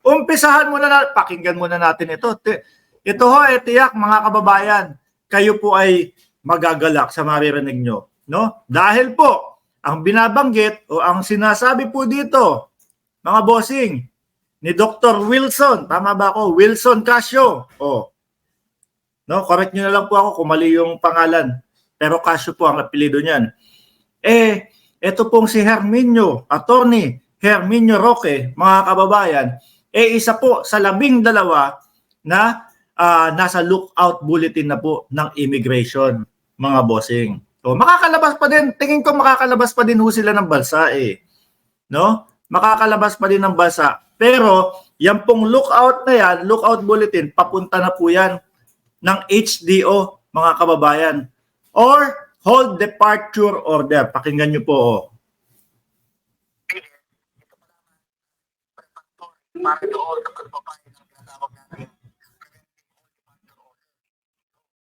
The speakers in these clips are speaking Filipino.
Umpisahan muna na, pakinggan muna natin ito. Ito ho, tiyak mga kababayan, kayo po ay magagalak sa maririnig nyo. No? Dahil po, ang binabanggit o ang sinasabi po dito, mga bossing, ni Dr. Wilson, tama ba ako? Wilson Casio. Oh. No, correct niyo na lang po ako kung mali yung pangalan. Pero Casio po ang apelyido niyan. Ito pong si Herminio, attorney Herminio Roque, mga kababayan, isa po sa 12 na nasa lookout bulletin na po ng immigration, mga bossing. So, makakalabas pa din, tingin ko makakalabas pa din ho sila ng bansa No? Makakalabas pa din ng bansa. Pero, yan pong lookout na yan, lookout bulletin, papunta na po yan ng HDO, mga kababayan. Or, hold departure order. Pakinggan nyo po. Para doon sa pagpapahin ng tinatawag natin.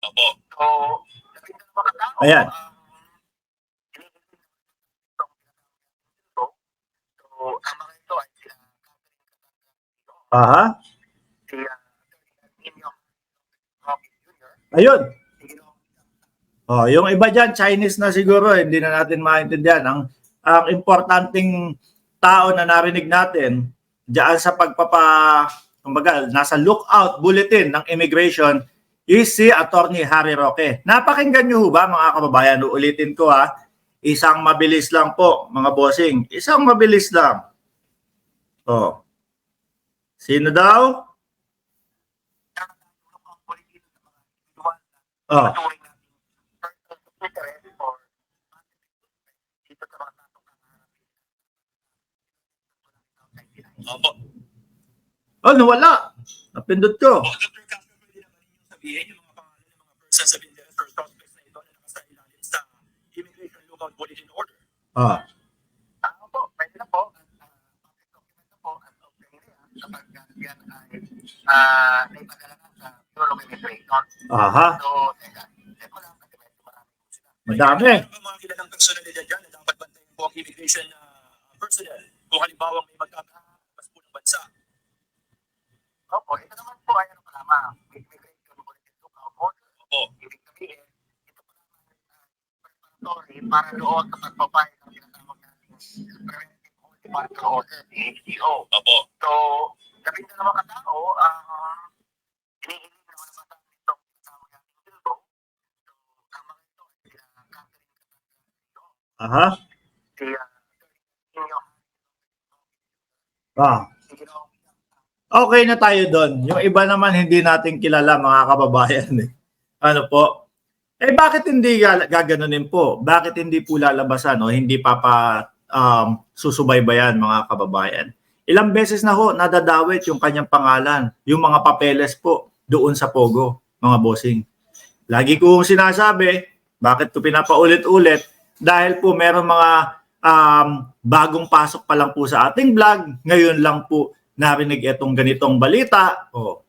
Opo. So, ayan. So, ang mga ito ay sila Aha. si Nino Jr. Ayun. Yung iba dyan, Chinese na siguro, hindi na natin maintindihan. Ang importanteng tao na narinig natin diyan sa kumbaga, nasa lookout bulletin ng immigration is si Attorney Harry Roque. Napakinggan nyo ba mga kababayan? Uulitin ko isang mabilis lang po mga bossing. Isang mabilis lang. Sino daw? Nawala. Napindot ko. Dr. Castro, pwede naman yung sabihin yung mga pangalan ng mga persons of interest or suspects na ito na nakasa ilalim sa Immigration Lookout Bulletin Order. Opo, pwede na po. Public document na po at kapag yan ay naipadala na sa Bureau of Immigration. Aha. So, teka lang, kasi medyo marami po sila. Madami. Meron pa mga kilalang personalidad dyan na dapat bantayan po ang immigration personnel kung halimbawa may magkakapas po ng bansa. Opo, ito naman po ay Immigration Bulletin Lookout Order. Opo. Ibig sabihin, ito po naman preparatory para doon sa pagpapahin ng tinatawag natin Preventive Hold Departure Order, PHDO. Opo. So, 12 katao, hinihiling naman naman sa itong tinatawag natin bilbo. So, ang mga ito ay sila Catherine Catania. Aha. Si Nino. Okay na tayo doon. Yung iba naman hindi natin kilala mga kababayan. Ano po? Bakit hindi gaganunin po? Bakit hindi po lalabasan o hindi susubaybayan mga kababayan? Ilang beses na ho nadadawit yung kanyang pangalan, yung mga papeles po doon sa Pogo, mga bossing. Lagi kong sinasabi, bakit ko pinapaulit-ulit? Dahil po meron mga bagong pasok pa lang po sa ating vlog, ngayon lang po narinig itong ganitong balita. 3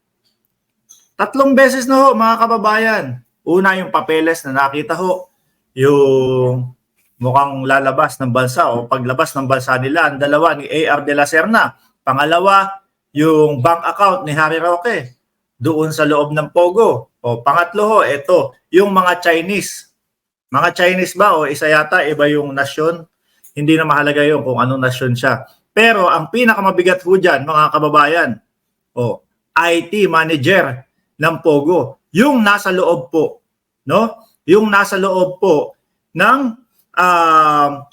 beses na ho mga kababayan. Una yung papeles na nakita ho, yung mukhang lalabas ng bansa o paglabas ng bansa nila. Ang dalawa ni A.R. de la Serna. Pangalawa, yung bank account ni Harry Roque doon sa loob ng Pogo. Pangatlo ho, ito, yung mga Chinese. Mga Chinese ba o isa yata iba yung nasyon? Hindi na mahalaga yun kung anong nasyon siya. Pero ang pinakamabigat ho dyan, mga kababayan, IT manager ng Pogo, yung nasa loob po, no? Yung nasa loob po ng,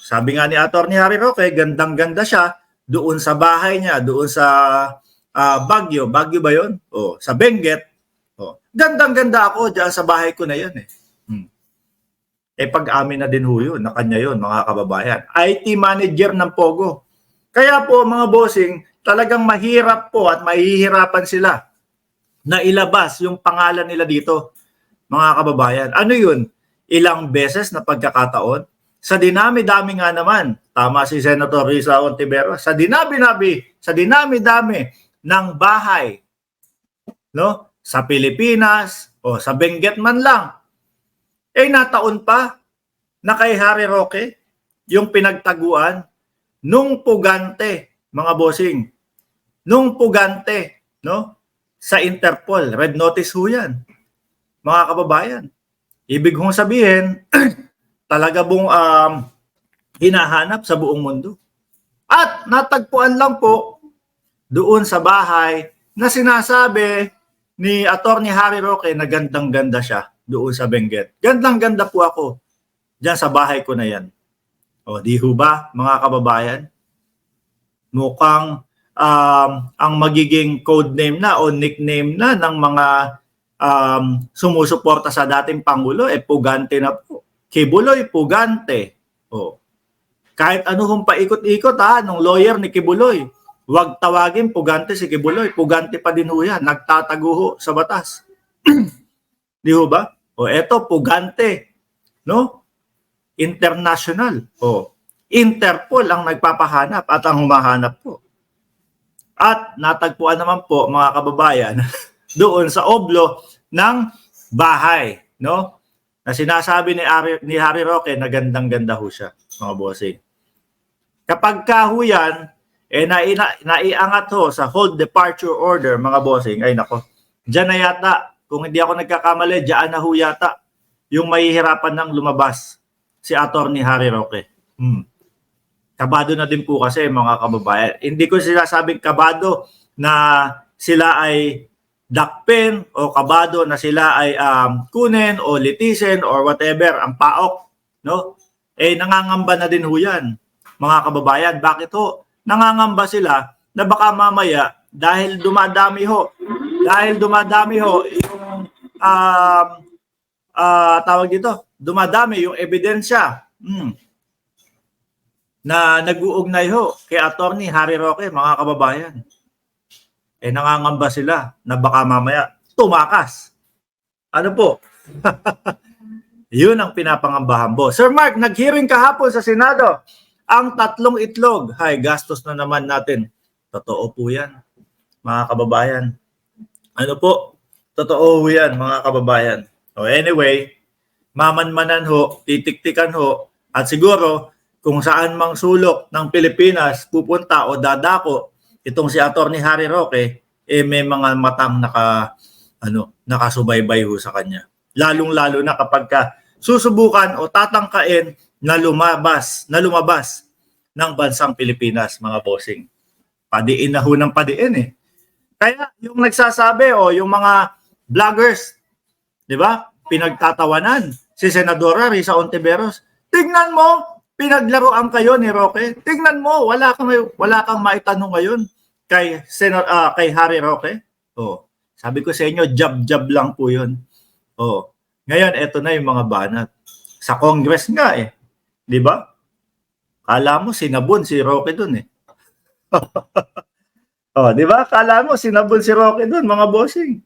sabi nga ni Atty. Harry Roque, gandang-ganda siya doon sa bahay niya, doon sa Baguio. Baguio ba yun? Sa Benguet. Gandang-ganda ako dyan sa bahay ko na yun pag-amin na din ho yun, na kanya yun, mga kababayan. IT manager ng Pogo. Kaya po mga bossing, talagang mahirap po at mahihirapan sila na ilabas yung pangalan nila dito, mga kababayan. Ano yun? Ilang beses na pagkakataon? Sa dinami-dami nga naman, tama si Senator Risa Ontiveros, sa dinami-dami ng bahay, no? Sa Pilipinas o sa Benguet man lang, nataon pa na kay Harry Roque yung pinagtaguan nung pugante, mga bossing. nung pugante, no? Sa Interpol, red notice ho yan, mga kababayan. Ibig kong sabihin, talaga bong hinahanap sa buong mundo. At natagpuan lang po doon sa bahay na sinasabi ni Attorney Harry Roque na gandang-ganda siya doon sa Benguet. Gandang-ganda po ako diyan sa bahay ko na yan. O, di ho ba, mga kababayan? Mukhang ang magiging code name na o nickname na ng mga sumusuporta sa dating Pangulo, Pugante na po. Kibuloy, Pugante. O, kahit ano hong paikot-ikot nung lawyer ni Kibuloy, huwag tawagin Pugante si Kibuloy. Pugante pa din ho yan. Nagtatago ho sa batas. Di ho ba? O eto, Pugante. No? International. O, Interpol ang nagpapahanap at ang humahanap po. At natagpuan naman po, mga kababayan, doon sa oblo ng bahay. No? Na sinasabi ni Harry Roque na gandang-ganda ho siya, mga bossing. Kapag ho yan, naiangat ho sa hold departure order, mga bossing, ay nako, dyan na yata, kung hindi ako nagkakamali, dyan na ho yata yung mahihirapan ng lumabas si Attorney Harry Roque. Kabado na din po kasi, mga kababayan. Hindi ko sinasabing kabado na sila ay dakpin o kabado na sila ay kunin o litisin or whatever, ang paok. No? Nangangamba na din ho yan, mga kababayan. Bakit ho? Nangangamba sila na baka mamaya dahil dumadami ho yung tawag dito, dumadami yung ebidensya na nag-uugnay ho kay Attorney Harry Roque, mga kababayan. Nangangamba sila na baka mamaya tumakas. Ano po? Yun ang pinapangambahan po. Sir Mark, nag-hearing kahapon sa Senado ang 3 itlog. Hay, gastos na naman natin. Totoo po yan, mga kababayan. Ano po? Totoo po yan, mga kababayan. So anyway, mamanmanan ho, titiktikan ho, at siguro kung saan mang sulok ng Pilipinas pupunta o dadako itong si Attorney Harry Roque, may mga matang nakasubaybay ho sa kanya. Lalong-lalo na kapag susubukan o tatangkain na lumabas ng bansang Pilipinas, mga bossing. Padiin na ho ng padiin Kaya yung nagsasabi yung mga vloggers, di ba? Pinagtatawanan si Senadora Risa Ontiveros. Tignan mo, pinaglaruan kayo ni Roque. Tignan mo, wala kang maitanong ngayon kay Harry Roque. Sabi ko sa inyo, jab-jab lang po 'yun. Ngayon eto na yung mga banat. Sa Congress nga 'di ba? Kala mo sinabon si Roque doon 'di ba? Kala mo sinabon si Roque doon, mga bossing.